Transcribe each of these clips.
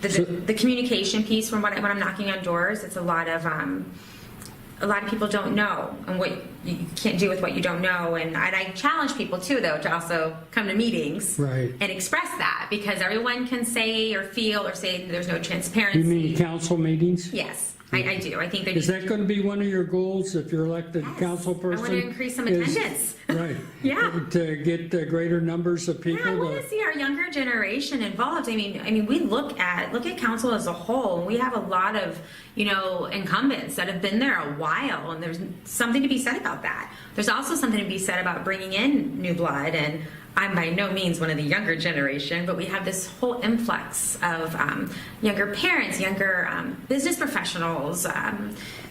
the communication piece from when I'm knocking on doors, it's a lot of people don't know, and what you can't do with what you don't know. And I challenge people too, though, to also come to meetings and express that, because everyone can say or feel or say there's no transparency. You mean council meetings? Yes. I do. I think is that going to be one of your goals if you're elected council person? I want to increase some attendance. Right. To get greater numbers of people. Yeah, I want to see our younger generation involved. I mean, we look at council as a whole. We have a lot of incumbents that have been there a while, and there's something to be said about that. There's also something to be said about bringing in new blood, and I'm by no means one of the younger generation, but we have this whole influx of younger parents, younger business professionals,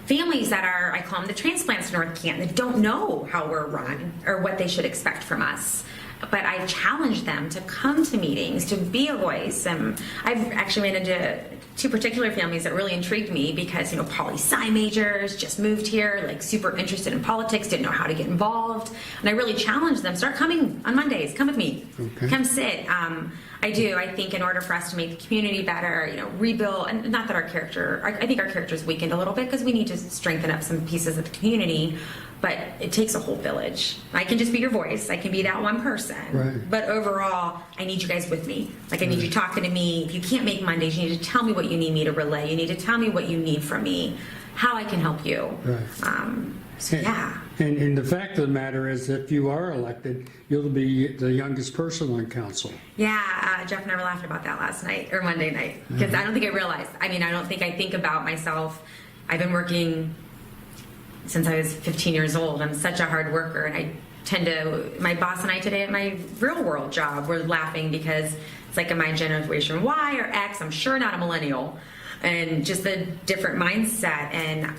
families that are, I call them the transplants in North Canton, that don't know how we're run or what they should expect from us. But I challenge them to come to meetings, to be a voice. I've actually ran into two particular families that really intrigued me because, poli-sci majors just moved here, like super interested in politics, didn't know how to get involved. And I really challenged them, start coming on Mondays, come with me, come sit. I think in order for us to make the community better, rebuild, and not that I think our character is weakened a little bit because we need to strengthen up some pieces of the community, but it takes a whole village. I can just be your voice. I can be that one person. Right. But overall, I need you guys with me. Like, I need you talking to me. If you can't make Mondays, you need to tell me what you need me to relay. You need to tell me what you need from me, how I can help you. Right. And the fact of the matter is, if you are elected, you'll be the youngest person on council. Yeah, Jeff and I were laughing about that last night, or Monday night, because I don't think I realized. I don't think I think about myself. I've been working since I was 15 years old. I'm such a hard worker, and my boss and I today at my real world job, we're laughing because it's like, am I generation Y or X? I'm sure not a millennial, and just a different mindset. And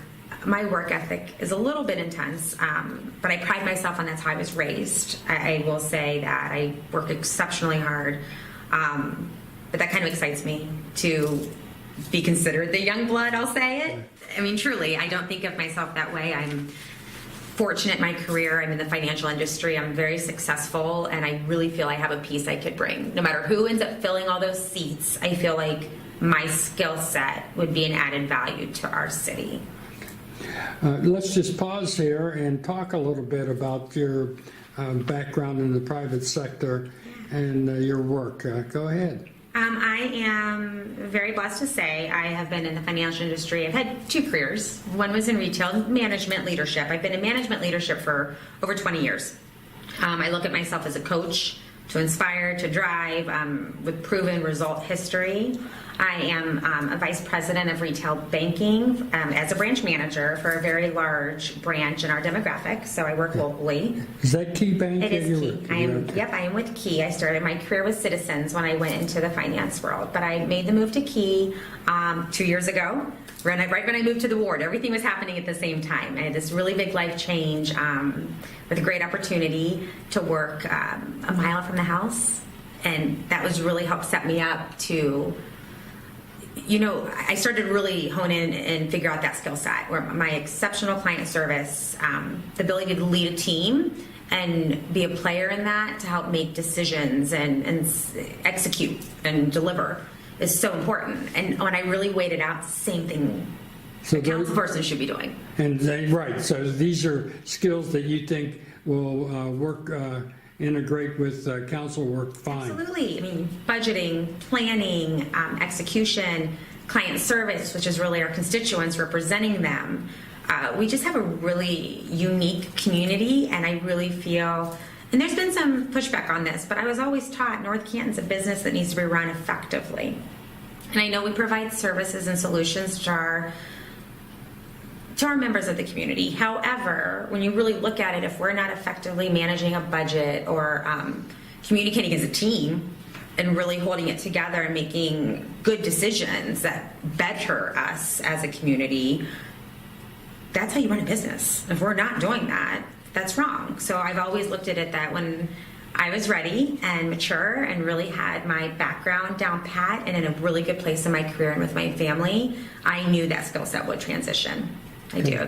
my work ethic is a little bit intense, but I pride myself on that's how I was raised. I will say that I work exceptionally hard, but that kind of excites me to be considered the young blood, I'll say it. Truly, I don't think of myself that way. I'm fortunate in my career. I'm in the financial industry. I'm very successful, and I really feel I have a piece I could bring. No matter who ends up filling all those seats, I feel like my skill set would be an added value to our city. Let's just pause here and talk a little bit about your background in the private sector and your work. Go ahead. I am very blessed to say I have been in the financial industry. I've had two careers. One was in retail management leadership. I've been in management leadership for over 20 years. I look at myself as a coach to inspire, to drive, with proven result history. I am a vice president of retail banking as a branch manager for a very large branch in our demographic, so I work locally. Is that Key Bank? It is Key. I am with Key. I started my career with Citizens when I went into the finance world, but I made the move to Key 2 years ago. Right when I moved to the ward, everything was happening at the same time. I had this really big life change with a great opportunity to work a mile from the house, and that was really helped set me up to, I started to really hone in and figure out that skill set where my exceptional client service, the ability to lead a team and be a player in that to help make decisions and execute and deliver is so important. And when I really weighed it out, same thing a council person should be doing. And right, so these are skills that you think will integrate with council work fine. Absolutely. Budgeting, planning, execution, client service, which is really our constituents, representing them. We just have a really unique community, and I really feel, and there's been some pushback on this, but I was always taught North Canton's a business that needs to be run effectively. And I know we provide services and solutions to our members of the community. However, when you really look at it, if we're not effectively managing a budget or communicating as a team and really holding it together and making good decisions that better us as a community, that's how you run a business. If we're not doing that, that's wrong. So I've always looked at it that when I was ready and mature and really had my background down pat and in a really good place in my career and with my family, I knew that skill set would transition. I do.